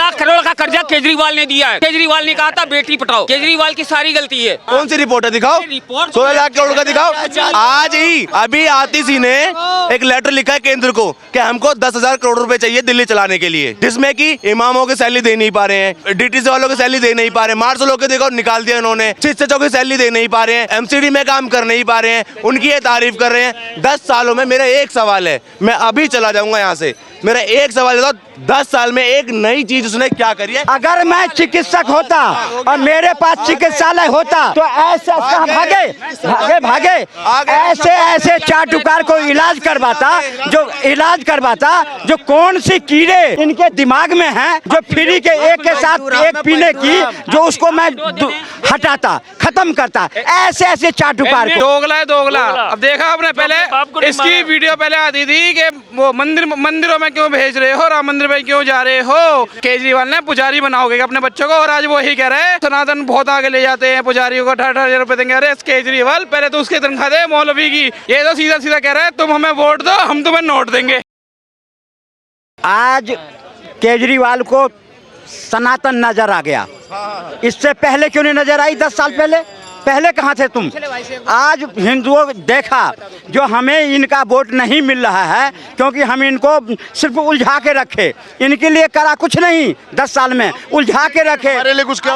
लाख करोड़ का कर्जा केजरीवाल ने दिया है। केजरीवाल ने कहा था बेटी पढ़ाओ, केजरीवाल की सारी गलती है। कौन सी रिपोर्ट है, दिखाओ। 16 लाख करोड़ का दिखाओ। आज ही अभी आतिशी ने एक लेटर लिखा है केंद्र को कि हमको 10,000 करोड़ रुपए चाहिए दिल्ली चलाने के लिए, जिसमें कि इमामों की सैलरी दे नहीं पा रहे हैं, डीटीसी वालों की सैलरी दे नहीं पा रहे हैं, मार्शलों के देखो निकाल दिया इन्होंने, शिक्षकों की सैलरी दे नहीं पा रहे हैं, एमसीडी में काम कर नहीं पा रहे हैं, उनकी ये तारीफ कर रहे हैं। 10 सालों में मेरा एक सवाल है, मैं अभी चला जाऊंगा यहाँ से, मेरा एक सवाल है, 10 साल में एक नई चीज उसने क्या करी है? अगर मैं चिकित्सक होता और मेरे पास चिकित्सालय होता तो ऐसे भागे ऐसे चाटुकार को इलाज करवाता जो कौन सी कीड़े इनके दिमाग में हैं, जो फ्री के एक के साथ एक पीने की, जो उसको मैं हटाता, खत्म करता। ऐसे चाटुकार को दोगला। अब देखा आपने, पहले इसकी वीडियो पहले आती थी कि वो मंदिरों में क्यों भेज रहे हो, राम मंदिर में क्यों जा रहे हो, केजरीवाल ने पुजारी बनाओगे अपने बच्चों को, और आज वो ही कह रहे हैं सनातन बहुत आगे ले जाते हैं, पुजारियों को 18,000 रुपए देंगे। अरे केजरीवाल पहले तो उसकी तनख्वाह दे मौलवी की, ये तो सीधा कह रहे हैं तुम हमें वोट दो, हम तुम्हें नोट देंगे। आज केजरीवाल को सनातन नजर आ गया, इससे पहले क्यों नहीं नजर आई? 10 साल पहले कहाँ थे तुम? आज हिंदुओं देखा जो हमें इनका वोट नहीं मिल रहा है क्योंकि हम इनको सिर्फ उलझा के रखे, इनके लिए करा कुछ नहीं। 10 साल में उलझा के रखे,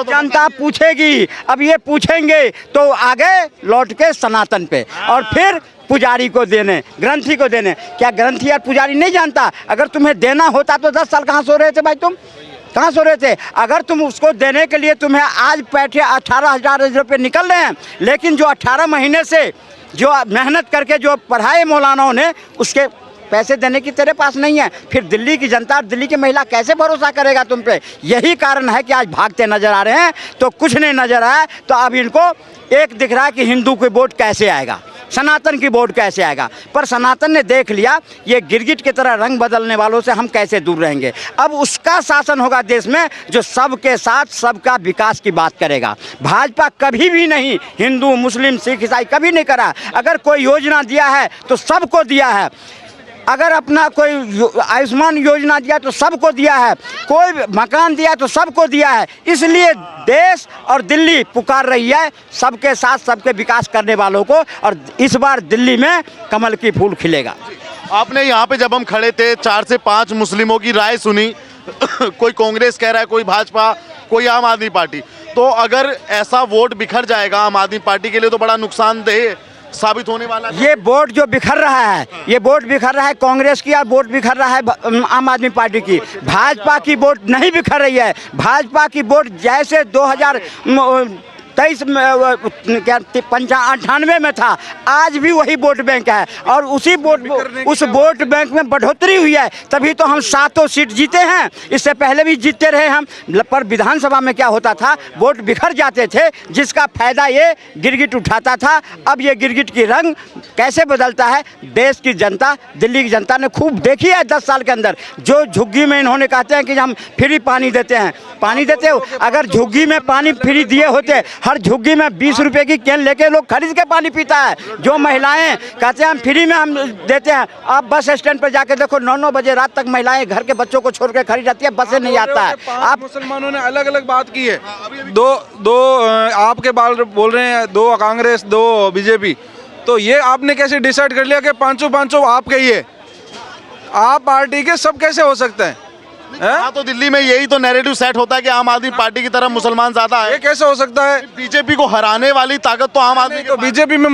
जनता पूछेगी, अब ये पूछेंगे तो आगे लौट के सनातन पे और फिर पुजारी को देने, ग्रंथी को देने। क्या ग्रंथी और पुजारी नहीं जानता? अगर तुम्हें देना होता तो 10 साल कहाँ सो रहे थे भाई? तुम कहाँ सो रहे थे? अगर तुम उसको देने के लिए तुम्हें आज पैठे 18,000 रुपये निकल रहे हैं, लेकिन जो 18 महीने से जो मेहनत करके जो पढ़ाए मौलानाओं ने, उसके पैसे देने की तेरे पास नहीं है, फिर दिल्ली की जनता और दिल्ली की महिला कैसे भरोसा करेगा तुम पे? यही कारण है कि आज भागते नजर आ रहे हैं। तो कुछ नहीं नजर आया तो अब इनको एक दिख रहा है कि हिंदू की वोट कैसे आएगा, सनातन की वोट कैसे आएगा। पर सनातन ने देख लिया ये गिरगिट की तरह रंग बदलने वालों से हम कैसे दूर रहेंगे। अब उसका शासन होगा देश में जो सबके साथ सबका विकास की बात करेगा। भाजपा कभी भी नहीं हिंदू मुस्लिम सिख ईसाई कभी नहीं करा। अगर कोई योजना दिया है तो सबको दिया है, अगर अपना कोई आयुष्मान योजना दिया तो सबको दिया है, कोई मकान दिया तो सबको दिया है। इसलिए देश और दिल्ली पुकार रही है सबके साथ सबके विकास करने वालों को, और इस बार दिल्ली में कमल की फूल खिलेगा। आपने यहाँ पे जब हम खड़े थे 4 से 5 मुस्लिमों की राय सुनी कोई कांग्रेस कह रहा है, कोई भाजपा, कोई आम आदमी पार्टी। तो अगर ऐसा वोट बिखर जाएगा आम आदमी पार्टी के लिए तो बड़ा नुकसानदेह साबित होने वाला है। ये वोट जो बिखर रहा है, ये वोट बिखर रहा है कांग्रेस की और वोट बिखर रहा है आम आदमी पार्टी की। भाजपा की वोट नहीं बिखर रही है। भाजपा की वोट जैसे 2023 में 95 में था, आज भी वही वोट बैंक है और उस वोट बैंक में बढ़ोतरी हुई है, तभी तो हम 7 सीट जीते हैं। इससे पहले भी जीतते रहे हम। पर विधानसभा में क्या होता था, वोट बिखर जाते थे, जिसका फायदा ये गिरगिट उठाता था। अब ये गिरगिट की रंग कैसे बदलता है देश की जनता, दिल्ली की जनता ने खूब देखी है। 10 साल के अंदर जो झुग्गी में इन्होंने कहते हैं कि हम फ्री पानी देते हैं, पानी देते हो, अगर झुग्गी में पानी फ्री दिए होते, हर झुग्गी में 20 रुपए की कैन लेके लोग खरीद के पानी पीता है। जो महिलाएं कहते हैं हम फ्री में हम देते हैं, आप बस स्टैंड पर जाके देखो 9-9 बजे रात तक महिलाएं घर के बच्चों को छोड़ के खरीद जाती है, बसें नहीं आता है। आप मुसलमानों ने अलग अलग बात की है, दो आपके बाल बोल रहे हैं, 2 कांग्रेस 2 बीजेपी, तो ये आपने कैसे डिसाइड कर लिया कि पांचों आपके ही है? आप पार्टी के सब कैसे हो सकते हैं? हाँ, तो दिल्ली में यही तो नैरेटिव सेट होता है कि आम आदमी पार्टी की तरफ मुसलमान ज्यादा है। ये कैसे हो सकता है? बीजेपी को हराने वाली ताकत तो आम आदमी। तो बीजेपी में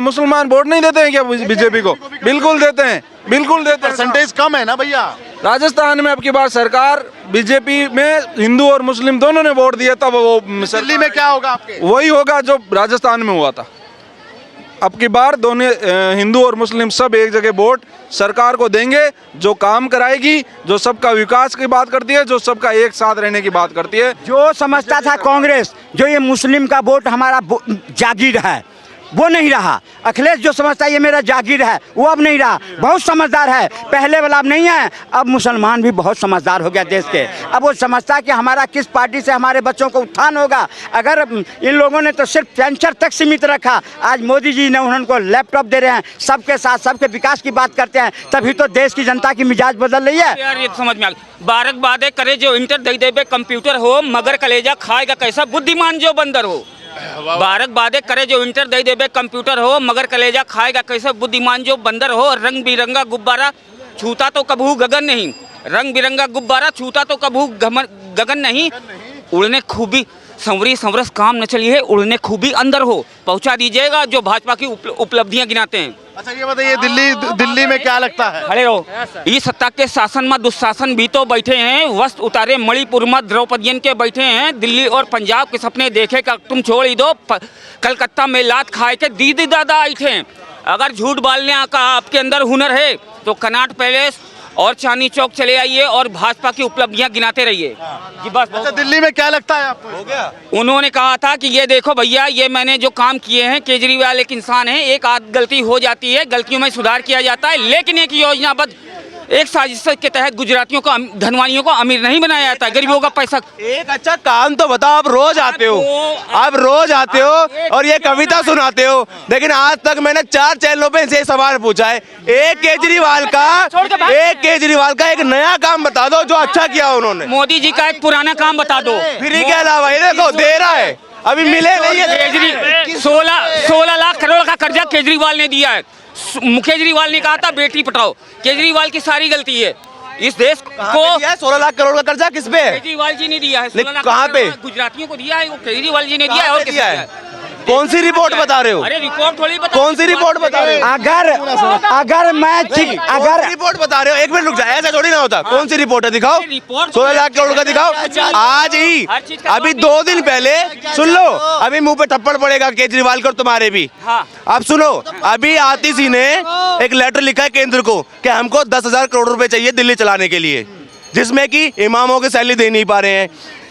मुसलमान वोट नहीं देते हैं क्या बीजेपी को? बिल्कुल देते हैं, बिल्कुल देते हैं। परसेंटेज कम है ना भैया। राजस्थान में अब की बार सरकार बीजेपी में हिंदू और मुस्लिम दोनों ने वोट दिया, तब वो दिल्ली में क्या होगा आपके? वही होगा जो राजस्थान में हुआ था। अब की बार दोनों हिंदू और मुस्लिम सब एक जगह वोट सरकार को देंगे, जो काम कराएगी, जो सबका विकास की बात करती है, जो सबका एक साथ रहने की बात करती है। जो समझता था कांग्रेस जो ये मुस्लिम का वोट हमारा जागीर है, वो नहीं रहा। अखिलेश जो समझता है ये मेरा जागीर है, वो अब नहीं रहा। बहुत समझदार है, पहले वाला अब नहीं है। अब मुसलमान भी बहुत समझदार हो गया देश के। अब वो समझता है कि हमारा किस पार्टी से हमारे बच्चों को उत्थान होगा। अगर इन लोगों ने तो सिर्फ पेंशन तक सीमित रखा, आज मोदी जी ने उनको लैपटॉप दे रहे हैं, सबके साथ सबके विकास की बात करते हैं, तभी तो देश की जनता की मिजाज बदल रही है। यार ये समझ में आ गया। बारक बादे करे जो इंटर दई देबे कंप्यूटर हो, मगर कलेजा खाएगा कैसा बुद्धिमान जो बंदर हो। बारक बादे करे जो इंटर दई देबे कंप्यूटर हो, मगर कलेजा खाएगा कैसा बुद्धिमान जो बंदर हो। रंग बिरंगा गुब्बारा छूता तो कभू गगन नहीं, रंग बिरंगा गुब्बारा छूता तो कभू गगन नहीं। उड़ने खूबी संवरी संवरस काम न चली है, उड़ने खूबी अंदर हो, पहुंचा दीजिएगा जो भाजपा की उपलब्धियां गिनाते हैं। अच्छा ये बताइए, दिल्ली में क्या लगता है? खड़े रहो। इस सत्ता के शासन में दुशासन भी तो बैठे हैं, वस्त्र उतारे मणिपुर में द्रौपदियन के बैठे हैं। दिल्ली और पंजाब के सपने देखे का तुम छोड़ ही दो, कलकत्ता में लात खाए के दीदी दादा बैठे हैं। अगर झूठ बोलने का आपके अंदर हुनर है तो कनॉट पैलेस और चांदनी चौक चले आइए और भाजपा की उपलब्धियां गिनाते रहिए। जी बस। अच्छा दिल्ली में क्या लगता है आपको? हो गया। उन्होंने कहा था कि ये देखो भैया, ये मैंने जो काम किए हैं, केजरीवाल एक इंसान है, एक आध गलती हो जाती है, गलतियों में सुधार किया जाता है, लेकिन एक योजनाबद्ध एक साजिश के तहत गुजरातियों को, धनवानियों को अमीर नहीं बनाया जाता है, गरीबों का पैसा। एक अच्छा काम तो बताओ, आप रोज आते हो, आप रोज आते हो और ये कविता सुनाते हो, लेकिन आज तक मैंने 4 चैनलों पे से सवाल पूछा है। एक केजरीवाल का एक नया काम बता दो जो अच्छा किया उन्होंने। मोदी जी का एक पुराना काम बता दो। फ्री के अलावा ये देखो दे रहा है, अभी मिले नहीं है। 16 लाख करोड़ का कर्जा केजरीवाल ने दिया है। केजरीवाल ने कहा था बेटी पटाओ, केजरीवाल की सारी गलती है। इस देश को 16 लाख करोड़ का कर्जा किस पे है? केजरीवाल जी ने दिया है। 16 लाख कहाँ पे? गुजरातियों को दिया है, वो केजरीवाल जी ने दिया है। और किसने दिया है? कौन सी रिपोर्ट बता रहे हो? अरे रिपोर्ट थोड़ी बता, कौन सी रिपोर्ट बता रहे हो? अगर मैं अगर रिपोर्ट बता रहे हो, एक मिनट रुक जाए, ऐसा थोड़ी ना होता। कौन सी रिपोर्ट है, दिखाओ। 16 लाख करोड़ का दिखाओ। आज ही अभी 2 दिन पहले, सुन लो, अभी मुंह पे थप्पड़ पड़ेगा केजरीवाल को, तुम्हारे भी। अब सुनो, अभी आतिशी ने एक लेटर लिखा है केंद्र को कि हमको 10,000 करोड़ रुपए चाहिए दिल्ली चलाने के लिए, जिसमें कि इमामों की सैलरी दे नहीं पा रहे हैं,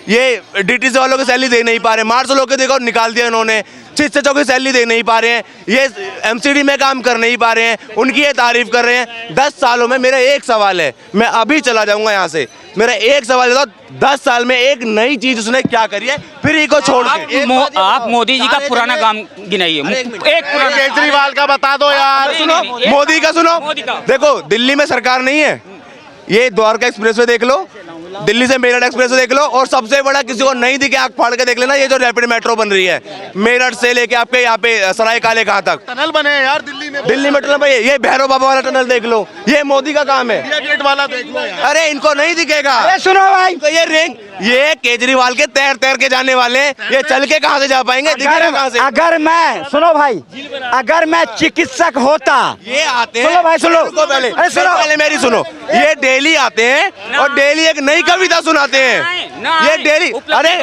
ये डीटीसी वालों की सैलरी दे नहीं पा रहे, मार्शलों के देखो निकाल दिया इन्होंने, शिक्षकों की सैलरी दे नहीं पा रहे हैं, ये एमसीडी में काम कर नहीं पा रहे हैं, उनकी ये तारीफ कर रहे हैं। 10 सालों में मेरा एक सवाल है, मैं अभी चला जाऊंगा यहाँ से, मेरा एक सवाल है, 10 साल में एक नई चीज उसने क्या करी है फ्री को छोड़ के? आप मोदी जी का पुराना काम गिनाइए, एक पुराना। केजरीवाल का बता दो यार। सुनो, मोदी का सुनो। देखो दिल्ली में सरकार नहीं है, ये द्वारका एक्सप्रेसवे देख लो, दिल्ली से मेरठ एक्सप्रेस देख लो, और सबसे बड़ा किसी को नहीं दिखे आंख फाड़ के देख लेना, ये जो रैपिड मेट्रो बन रही है मेरठ से लेके आपके यहाँ पे सराय काले कहाँ तक टनल बने हैं यार दिल्ली में टनल भाई, ये भैरव बाबा वाला टनल देख लो, ये मोदी का काम है। इंडिया गेट वाला देख लो यार। अरे इनको नहीं दिखेगा। सुनो भाई, ये रिंग, ये केजरीवाल के तैर के जाने वाले, ये चल के कहाँ से जा पाएंगे, दिखेगा कहाँ से? अगर मैं, सुनो भाई, अगर मैं चिकित्सक होता, ये आते हैं, सुनो भाई, सुनो, पहले अरे सुनो, पहले मेरी सुनो, ये डेली आते हैं और डेली एक नई कविता सुनाते हैं, ये डेली। अरे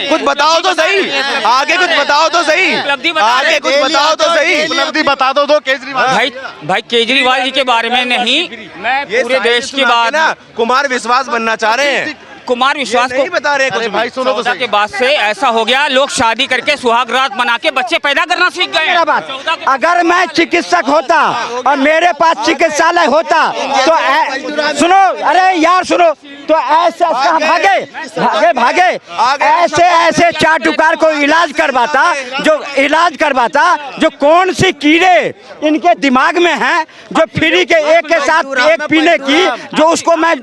कुछ बताओ तो सही, आगे कुछ बताओ तो सही, आगे कुछ बताओ तो सही, उपलब्धि बता दो केजरीवाल। भाई केजरीवाल जी के बारे में नहीं, मैं पूरे देश के बाद ना कुमार विश्वास बनना चाह रहे हैं। कुमार विश्वास को नहीं बता रहे कुछ भाई, सुनो तो 14 के बाद से ऐसा हो गया, लोग शादी करके सुहाग रात बना के बच्चे पैदा करना सीख गए। मेरा बात, अगर मैं चिकित्सक होता और मेरे पास चिकित्सालय होता तो सुनो, अरे यार सुनो, तो ऐसे भागे ऐसे चाटुकार को इलाज करवाता जो कौन सी कीड़े इनके दिमाग में हैं, जो फ्री के एक के साथ एक पीने की, जो उसको मैं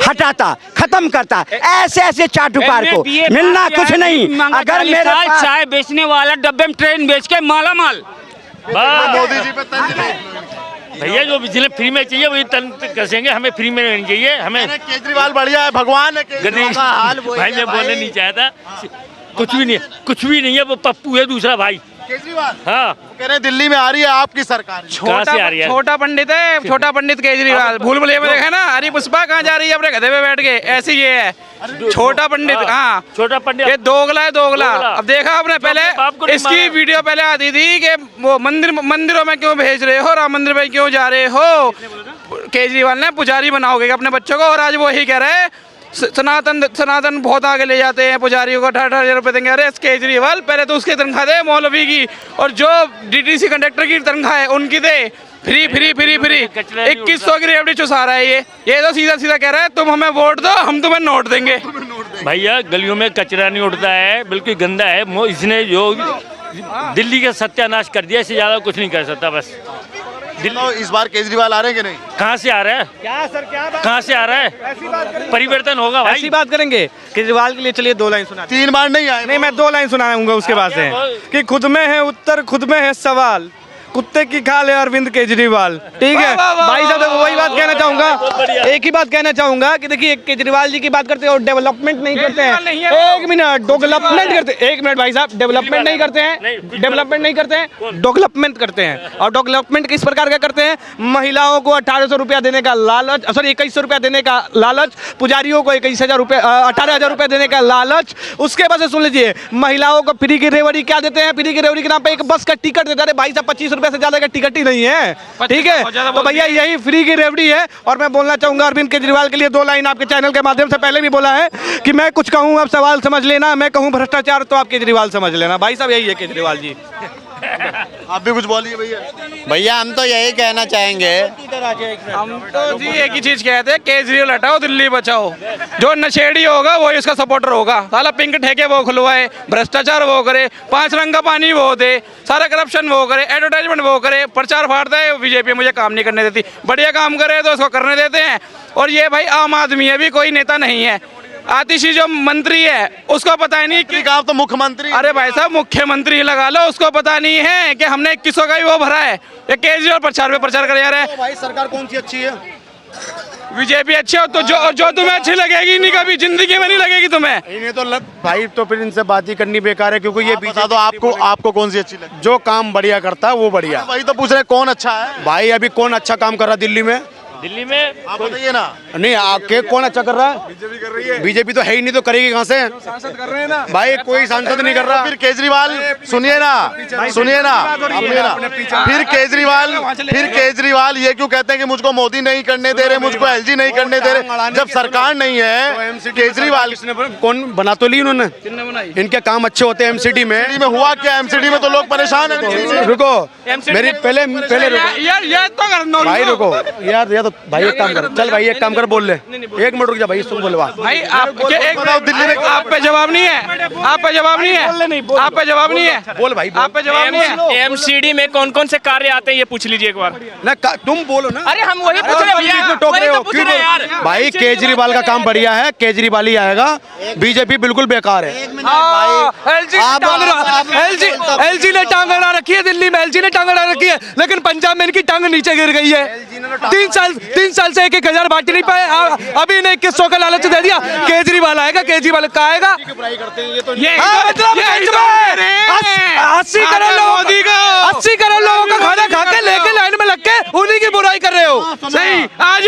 हटाता, खत्म करता। ऐसे चाटुकार को मिलना कुछ नहीं। अगर मेरे पास चाय बेचने वाला डब्बे में ट्रेन बेच के माला माल, मोदी जी पे भैया जो बिजली फ्री में चाहिए वही तन कसेंगे, हमें फ्री में नहीं चाहिए। हमें केजरीवाल बढ़िया है, भगवान है केजरीवाल का हाल भाई मैं बोलने नहीं चाहता, कुछ भी नहीं है, वो पप्पू है दूसरा भाई केजरीवाल। हाँ कह रहे दिल्ली में आ रही है आपकी सरकार। छोटा पंडित है, छोटा पंडित केजरीवाल। भूल भुलैया में देखा ना, हरी पुष्पा कहाँ जा रही है अपने गधे पे बैठ के, ऐसी ये है छोटा पंडित। हाँ छोटा पंडित, ये दोगला है, दोगला। अब देखा आपने, पहले इसकी वीडियो पहले आती थी कि वो मंदिरों में क्यों भेज रहे हो, राम मंदिर में क्यों जा रहे हो, केजरीवाल ने पुजारी बनाओगे अपने बच्चों को, और आज वो ही कह रहे हैं सनातन बहुत आगे ले जाते हैं, पुजारियों को 18,000 रुपये देंगे। अरे केजरीवाल पहले तो उसकी तनख्वाह दे मौलवी की, और जो डीटीसी कंडक्टर की तनख्वाह है उनकी दे। फ्री फ्री फ्री फ्री 2100 की रेवड़ी चुसा रहा है ये तो सीधा सीधा कह रहा है तुम हमें वोट दो, हम तुम्हें नोट देंगे। भैया गलियों में कचरा नहीं उड़ता है, बिल्कुल गंदा है। इसने जो दिल्ली का सत्यानाश कर दिया, इससे ज़्यादा कुछ नहीं कर सकता। बस तो इस बार केजरीवाल आ रहे हैं कि नहीं? कहाँ से आ रहा है, क्या सर क्या बात, कहाँ से आ रहा है? परिवर्तन होगा भाई। ऐसी बात करेंगे केजरीवाल के लिए। चलिए 2 लाइन सुना। 3 बार नहीं आए। नहीं, मैं 2 लाइन सुनाऊंगा उसके बाद से कि खुद में है उत्तर, खुद में है सवाल, कुत्ते की खाल है अरविंद केजरीवाल। ठीक है भाई साहब, देखो वही बात कहना चाहूंगा, एक ही बात कहना चाहूंगा कि देखिए केजरीवाल जी की बात करते हैं और डेवलपमेंट नहीं करते हैं। एक मिनट, डेवलपमेंट करते हैं, 1 मिनट भाई साहब, डेवलपमेंट नहीं करते हैं, डेवलपमेंट नहीं करते हैं, डेवलपमेंट करते हैं। और डेवलपमेंट किस प्रकार का करते हैं? महिलाओं को 1800 रुपया देने का लालच, सॉरी 2100 रुपया देने का लालच, पुजारियों को 21,000 रुपये 18,000 रुपये देने का लालच। उसके बाद से सुन लीजिए, महिलाओं को फ्री की रेवड़ी क्या देते हैं? फ्री की रेवड़ी के नाम पे एक बस का टिकट देते हैं। भाई साहब 25 रुपए से ज्यादा का टिकट ही नहीं है, ठीक है? तो भैया यही फ्री की रेवड़ी है। और मैं बोलना चाहूंगा अरविंद केजरीवाल के लिए 2 लाइन आपके चैनल के माध्यम से पहले भी बोला है कि मैं कुछ कहूं आप सवाल समझ लेना, मैं कहूं भ्रष्टाचार तो आप केजरीवाल समझ लेना। भाई साहब यही है केजरीवाल जी। आप भी कुछ बोलिए भैया। भैया हम तो यही कहना चाहेंगे, हम तो जी एक ही चीज कहते हैं, केजरीवाल हटाओ दिल्ली बचाओ। जो नशेड़ी होगा वो इसका सपोर्टर होगा। साला पिंक ठेके वो खुलवाए, भ्रष्टाचार वो करे, 5 रंग का पानी वो दे, सारा करप्शन वो करे, एडवर्टाइजमेंट वो करे, प्रचार फाड़ता है। बीजेपी मुझे काम नहीं करने देती, बढ़िया काम करे तो उसको करने देते हैं। और ये भाई आम आदमी है, भी कोई नेता नहीं है। आतिशी जो मंत्री है उसको पता नहीं कि आप तो मुख्यमंत्री। अरे भाई साहब मुख्यमंत्री लगा लो, उसको पता नहीं है कि हमने 2100 का ही वो भरा है। ये केजरीवाल प्रचार पे प्रचार कर जा रहे हैं। भाई सरकार कौन सी अच्छी है? बीजेपी अच्छी हो तो जो तुम्हें अच्छी लगेगी नहीं, कभी जिंदगी में नहीं लगेगी तुम्हें। इन्हें तो भाई तो फिर इनसे बात ही करनी बेकार है, क्योंकि ये बता दो आपको कौन सी अच्छी लगी? जो काम बढ़िया करता है वो बढ़िया। वही तो पूछ रहे कौन अच्छा है भाई अभी कौन अच्छा काम कर रहा है दिल्ली में? दिल्ली में आप बताइए ना। नहीं आके कौन अच्छा कर रहा है? बीजेपी कर रही है। बीजेपी तो है ही नहीं, तो करेगी कहाँ से? सांसद कर रहे हैं ना भाई कोई सांसद नहीं कर रहा। फिर केजरीवाल सुनिए ना फिर केजरीवाल ये क्यों कहते हैं कि मुझको मोदी नहीं करने दे रहे, मुझको एलजी नहीं करने दे रहे, जब सरकार नहीं है? केजरीवाल कौन बना तो ली उन्होंने, इनके काम अच्छे होते हैं एमसीडी में। हुआ क्या? एमसीडी में तो लोग परेशान हैं। रुको मेरी पहले यार ये तो कर भाई रुको यार, तो भाई एक काम कर, चल भाई एक काम कर, बोल ले 1 मिनट रुक जा भाई, सुन बोलवा भाई। आप दिल्ली में आप पे जवाब नहीं है, आप पे जवाब नहीं है, आप पे जवाब नहीं है, बोल भाई, आप पे जवाब नहीं है। एमसीडी में कौन कौन से कार्य आते हैं ये पूछ लीजिए एक बार ना, तुम बोलो ना। अरे हम वही पूछ रहे हैं, टोक रहे हो क्यों? भाई केजरीवाल का काम बढ़िया है, केजरीवाल ही आएगा, बीजेपी बिल्कुल बेकार है। एलजी ने टांग अड़ा रखी है दिल्ली में, एलजी ने टांग अड़ा रखी है, लेकिन पंजाब में इनकी टांग नीचे गिर गई है। 3 साल से 1,000 बांट नहीं पाए, अभी इन्हें 2100 का लालच दे दिया। केजरीवाल आएगा, केजरीवाल का आएगा। 80 करोड़ लोगों का खाना खा के लेके लाइन में लग के उन्हीं की बुराई कर रहे हो। सही, आज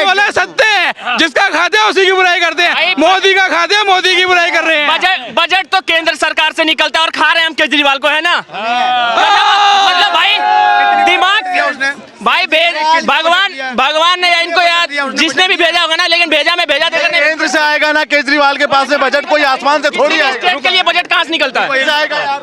बोला सत्य है, जिसका खाते हैं उसी की बुराई करते हैं। मोदी का खाते हैं, मोदी की बुराई कर रहे हैं। बजट तो केंद्र सरकार से निकलता है और खा रहे हैं हम केजरीवाल को, है ना? मतलब भाई दिमाग, भाई भगवान ने इनको याद, जिसने भी भेजा होगा ना, लेकिन भेजा देगा नहीं। केंद्र से आएगा ना केजरीवाल के पास में बजट, कोई आसमान से थोड़ी आएगा। स्टेट के लिए बजट कहाँ से निकलता है?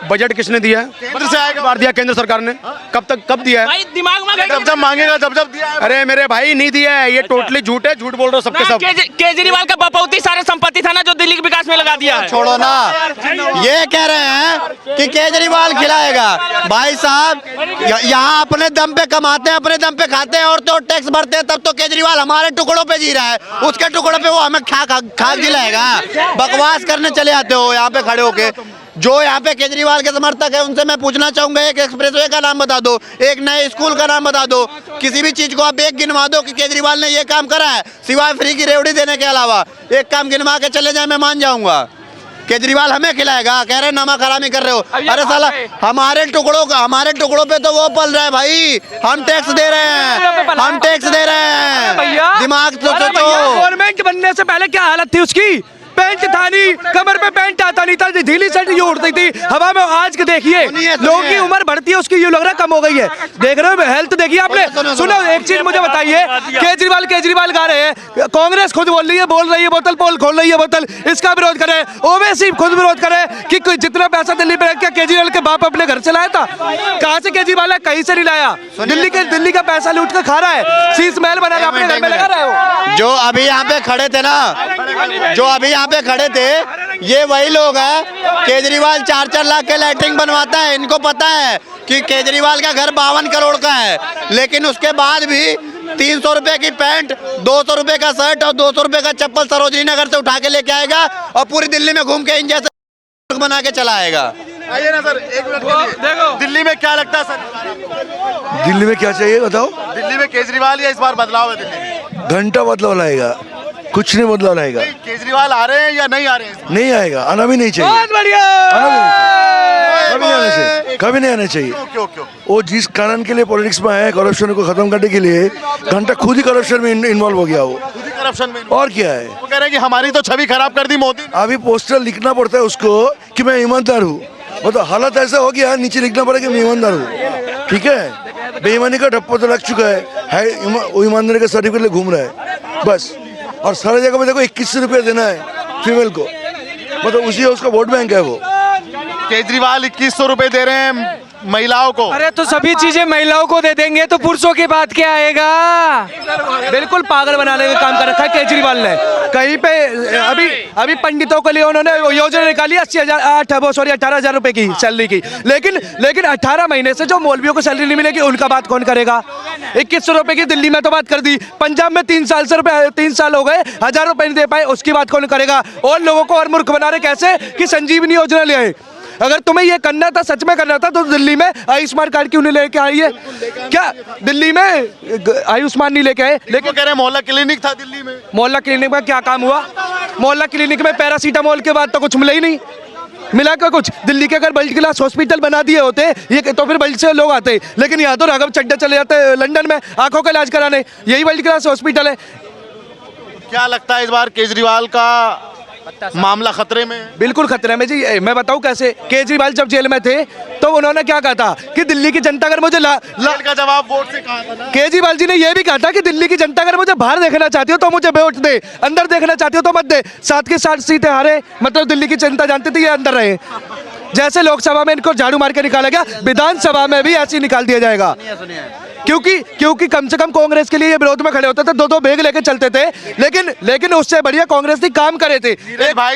बजट किसने दिया है? केंद्र से आएगा। बार दिया केंद्र सरकार ने, कब दिया है? भाई दिमाग में जब मांगेगा जब दिया है। अरे मेरे भाई नहीं दिया है, ये टोटली झूठ है, झूठ बोल रहे हो सबके सब। केजरीवाल का बपौती सारा संपत्ति था ना, जो दिल्ली के विकास में लगा दिया है। छोड़ो ना, ये कह रहे हैं कि केजरीवाल खिलाएगा। भाई साहब यहाँ अपने दम पे कमाते हैं, अपने दम पे खाते हैं और तो टैक्स भरते हैं, तब तो केजरीवाल हमारे टुकड़ों पे जी रहा है, उसके टुकड़ों पे वो हमें खाक दिलाएगा। बकवास करने चले आते हो यहाँ पे खड़े होके। जो यहाँ पे केजरीवाल के समर्थक है उनसे मैं पूछना चाहूंगा, एक एक्सप्रेसवे का नाम बता दो, एक नए स्कूल का नाम बता दो, किसी भी चीज को आप एक गिनवा दो कि केजरीवाल ने ये काम करा है, सिवाय फ्री की रेवड़ी देने के अलावा। एक काम गिनवा के चले जाए, मैं मान जाऊंगा। केजरीवाल हमें खिलाएगा, कह रहे नमक हरामी कर रहे हो। अरे साला हमारे टुकड़ों पे तो वो पल रहा है भाई, हम टैक्स दे रहे हैं, हम टैक्स दे रहे हैं। दिमाग तो सोचो। गवर्नमेंट बनने से पहले क्या हालत थी उसकी? पैंट था नहीं, कमर पे पैंट आता नहीं था, ढीली शर्ट ये उड़ती थी हवा में। आज के देखिए लोगों की उम्र बढ़ती है, उसकी यूं लग रहा है कम हो गई है। देख रहे हो हेल्थ देखिए आपने। सुनो एक चीज मुझे बताइए, केजरीवाल गा रहे हैं, कांग्रेस खुद बोल रही है बोतल पोल खोल रही है बोतल, इसका विरोध करे। ओवैसी खुद विरोध करे कि जितना पैसा दिल्ली पे क्या केजरीवाल के बाप अपने घर से लाया था? कहाँ से केजरीवाल है? कहीं से नहीं लाया। दिल्ली का पैसा लूट कर खा रहा है, शीश महल बना रहा है, अपने घर में लगा रहा है वो। जो अभी यहाँ पे खड़े थे ना, जो अभी यहाँ पे खड़े थे, ये वही लोग हैं। केजरीवाल 4-4 लाख के लैट्रिन बनवाता है, इनको पता है कि केजरीवाल का घर 52 करोड़ का है, लेकिन उसके बाद भी 300 रुपए की पैंट, 200 रुपए का शर्ट और 200 रुपए का चप्पल सरोजनी नगर से उठा के लेके आएगा और पूरी दिल्ली में घूम के इन जैसे बना के चला आएगा। आइए ना सर, एक मिनट के लिए। दिल्ली में क्या लगता है सर? दिल्ली में क्या चाहिए बताओ? दिल्ली में केजरीवाल या इस बार बदलाव है दिल्ली में? घंटा बदलाव लाएगा, कुछ नहीं बदलाव लाएगा। केजरीवाल आ रहे हैं या नहीं आ रहे हैं? नहीं आएगा, आना भी नहीं चाहिए। बहुत बढ़िया। कभी नहीं आना चाहिए, कभी नहीं आना चाहिए। क्यों? वो जिस कारण के लिए पॉलिटिक्स में आया, करप्शन को खत्म करने के लिए, घंटा खुद ही करप्शन में इन्वॉल्व हो गया वो। खुद ही करप्शन में? और क्या है? वो कह रहे हैं कि हमारी तो छवि खराब कर दी मोदी ने। अभी पोस्टर लिखना पड़ता है उसको कि मैं ईमानदार हूँ, मतलब हालत ऐसा हो गया, नीचे लिखना पड़ेगा कि मैं ईमानदार हूँ। ठीक है, बेईमानी का ठप्पा तो लग चुका है वो ईमानदारी का सर्टिफिकेट घूम रहा है बस। और सारे जगह में देखो 21 रुपये देना है फीमेल को, मतलब उसी उसका वोट बैंक है वो। केजरीवाल 2100 रुपए दे रहे हैं महिलाओं को। अरे तो सभी चीजें महिलाओं को दे देंगे तो पुरुषों की बात क्या आएगा? बिल्कुल पागल बनाने का काम कर रखा है केजरीवाल ने। कहीं पे अभी पंडितों के लिए उन्होंने योजना निकाली 18,000 रुपए की सैलरी की, लेकिन 18 महीने से जो मौलवियों को सैलरी नहीं मिलेगी उनका बात कौन करेगा? 2100 रुपए की दिल्ली में तो बात कर दी, पंजाब में 3 साल हो गए 1000 रुपए नहीं दे पाए, उसकी बात कौन करेगा? और लोगों को और मूर्ख बना रहे कैसे कि संजीवनी योजना ले आए। अगर तुम्हें ये करना था, सच में करना था, तो दिल्ली में आयुष्मान कार्ड क्यों नहीं लेके आई है? क्या दिल्ली में आयुष्मान नहीं लेके आए? लेकिन कह रहे हैं मोहल्ला क्लिनिक था दिल्ली में। मोहल्ला क्लिनिक में क्या काम हुआ? मोहल्ला क्लिनिक में पैरासीटामोल के बाद तो कुछ मिला ही नहीं। मिला क्या कुछ? दिल्ली के अगर वर्ल्ड क्लास हॉस्पिटल बना दिए होते ये तो फिर वर्ल्ड से लोग आते, लेकिन यहाँ तो राघव चड्डा चले जाते लंदन में आंखों का इलाज कराने, यही वर्ल्ड क्लास हॉस्पिटल है। क्या लगता है इस बार केजरीवाल का मामला खतरे में है? बिल्कुल खतरे में जी। मैं बताऊं कैसे। केजरीवाल जब जेल में थे तो उन्होंने क्या कहा था कि दिल्ली की जनता अगर मुझे जेल का जवाब वोट से कहा था ना। केजरीवाल जी ने यह भी कहा था कि दिल्ली की जनता अगर मुझे बाहर देखना चाहती हो तो मुझे वोट दे, अंदर देखना चाहती हो तो मत दे। 7 की 7 सीटें हारे, मतलब दिल्ली की जनता जानती थी ये अंदर रहे। जैसे लोकसभा में इनको झाड़ू मार के निकाला गया, विधानसभा में भी ऐसे ही निकाल दिया जाएगा। क्योंकि कम से कम कांग्रेस के लिए ये विरोध में खड़े होते थे, 2-2 बैग लेके चलते थे, लेकिन उससे बढ़िया कांग्रेस ने काम करे थे।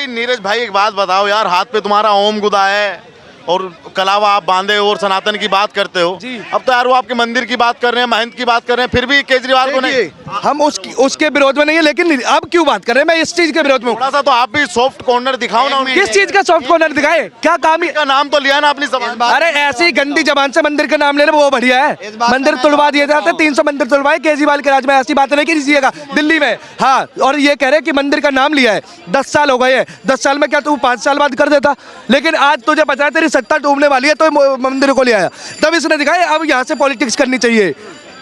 नीरज भाई एक बात बताओ यार, हाथ पे तुम्हारा ओम गुदा है और कलावा आप बांधे और सनातन की बात करते हो। अब तो यार वो आपके मंदिर की बात कर रहे हैं, महंत की बात कर रहे हैं, फिर भी केजरीवाल को नहीं। हम उसके विरोध में नहीं है, लेकिन अब क्यों बात कर रहे हैं? मैं इस चीज के विरोध में हूं। थोड़ा सा तो आप भी सॉफ्ट कॉर्नर दिखाओ ना। किस चीज का सॉफ्ट कॉर्नर दिखाए? क्या काम का नाम तो लिया ना अपनी जबान। अरे ऐसी गंदी जबान से मंदिर का नाम लेना वो बढ़िया है। मंदिर तुड़वा दिए जाते, 300 मंदिर तुड़वाए केजरीवाल के राज में, ऐसी बात नहीं कीजिएगा दिल्ली में। हाँ, और ये कह रहे कि मंदिर का नाम लिया है, 10 साल हो गए हैं, 10 साल में क्या तू 5 साल बाद कर देता? लेकिन आज तुझे पता है तेरी सत्ता डूबने वाली है तो मंदिर को ले आया, तब इसने दिखाया अब यहाँ से पॉलिटिक्स करनी चाहिए।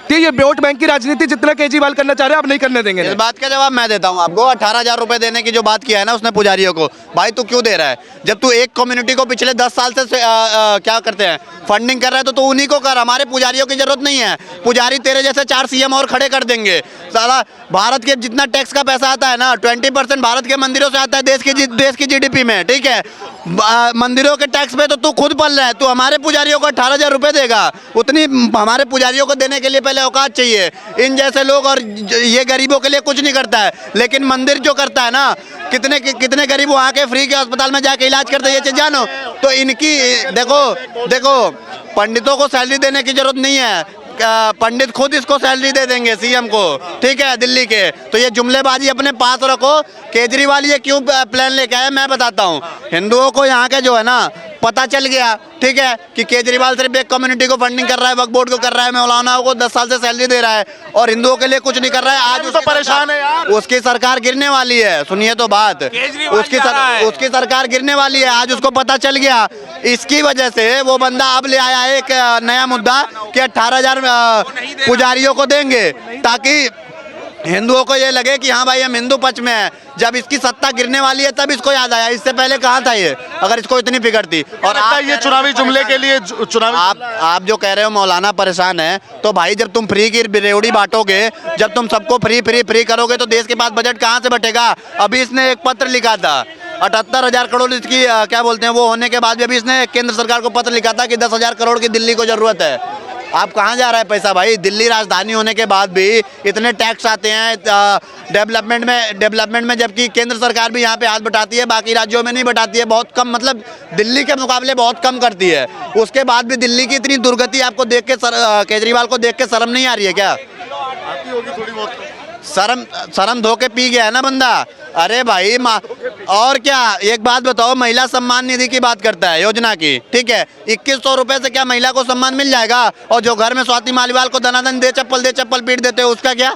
ठीक है, वोट बैंक की राजनीति जितना केजरीवाल करना चाह रहे हैं अब नहीं करने देंगे। इस बात का जवाब मैं देता हूं आपको। 18,000 रुपए देने की जो बात किया है ना उसने पुजारियों को, भाई तू क्यों दे रहा है? जब तू एक कम्युनिटी को पिछले 10 साल से क्या करते हैं फंडिंग कर रहा है तो तू उन्हीं को कर। हमारे पुजारियों की जरूरत नहीं है। पुजारी तेरे जैसे 4 CM और खड़े कर देंगे। साला भारत के जितना टैक्स का पैसा आता है ना 20% भारत के मंदिरों से आता है देश की GDP में। ठीक है, मंदिरों के टैक्स पे तो तू खुद पल रहा है। तू हमारे पुजारियों को 18,000 रुपए देगा, उतनी हमारे पुजारियों को देने के लिए पहले औकात चाहिए। इन जैसे लोग और ये गरीबों के लिए कुछ नहीं करता है, लेकिन मंदिर जो करता है ना, कितने गरीब वहाँ के फ्री के अस्पताल में जाके इलाज करते हैं, ये चीज जानो। तो इनकी देखो पंडितों को सैलरी देने की जरूरत नहीं है, पंडित खुद इसको सैलरी दे देंगे CM को। ठीक है, दिल्ली के। तो ये जुमलेबाजी अपने पास रखो। केजरीवाल ये क्यों प्लान लेके आया मैं बताता हूँ। हिंदुओं को यहाँ के जो है ना पता चल गया, ठीक है, कि केजरीवाल सिर्फ एक कम्युनिटी को फंडिंग कर रहा है, वक्फ बोर्ड को कर रहा है, मौलानाओं को 10 साल से सैलरी दे रहा है और हिंदुओं के लिए कुछ नहीं कर रहा है। आज तो परेशान है यार, उसकी सरकार गिरने वाली है। सुनिए तो बात, उसकी सरकार गिरने वाली है, आज उसको पता चल गया। इसकी वजह से वो बंदा अब ले आया है एक नया मुद्दा कि 18,000 पुजारियों को देंगे, हिंदुओं को ये लगे कि हाँ भाई हम हिंदू पक्ष में हैं। जब इसकी सत्ता गिरने वाली है तब इसको याद आया, इससे पहले कहाँ था ये, अगर इसको इतनी फिक्र थी। और आप ये चुनावी जुमले के लिए चुनावी आप जो कह रहे हो मौलाना परेशान है, तो भाई जब तुम फ्री की रेवड़ी बांटोगे, जब तुम सबको फ्री फ्री फ्री करोगे तो देश के पास बजट कहाँ से बटेगा। अभी इसने एक पत्र लिखा था 78,000 करोड़ इसकी क्या बोलते हैं वो होने के बाद भी अभी इसने केंद्र सरकार को पत्र लिखा था कि 10,000 करोड़ की दिल्ली को जरूरत है। आप कहाँ जा रहा है पैसा भाई। दिल्ली राजधानी होने के बाद भी इतने टैक्स आते हैं डेवलपमेंट में, जबकि केंद्र सरकार भी यहाँ पे हाथ बटाती है, बाकी राज्यों में नहीं बटाती है, बहुत कम, मतलब दिल्ली के मुकाबले बहुत कम करती है। उसके बाद भी दिल्ली की इतनी दुर्गति आपको देख के केजरीवाल को देख के शर्म नहीं आ रही है क्या। आती होगी थोड़ी बहुत। शर्म धो के पी गया है ना बंदा। अरे भाई और क्या, एक बात बताओ, महिला सम्मान निधि की बात करता है योजना की, ठीक है, 2100 रुपए से क्या महिला को सम्मान मिल जाएगा। और जो घर में स्वाति मालीवाल को दनादन दे चप्पल पीट देते हो उसका क्या,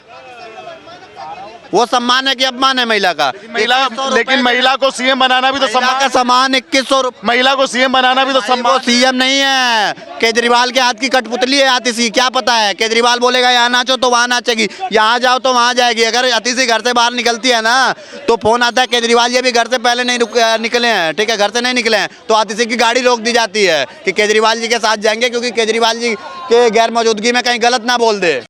वो सम्मान है कि अपमान है महिला का। लेकिन महिला को सीएम बनाना भी तो सम्मान का सम्मान 2100 महिला को सीएम बनाना भी तो सम्मान। सीएम नहीं है, केजरीवाल के हाथ की कठपुतली है आतिशी, क्या पता है। केजरीवाल बोलेगा यहाँ नाचो तो वहाँ नाचेगी, यहाँ जाओ तो वहाँ जाएगी। अगर आतिशी घर से बाहर निकलती है ना तो फोन आता है केजरीवाल ये भी घर से पहले नहीं निकले हैं, ठीक है, घर से नहीं निकले हैं, तो आतिशी की गाड़ी रोक दी जाती है कि केजरीवाल जी के साथ जाएंगे क्योंकि केजरीवाल जी के गैर मौजूदगी में कहीं गलत ना बोल दे।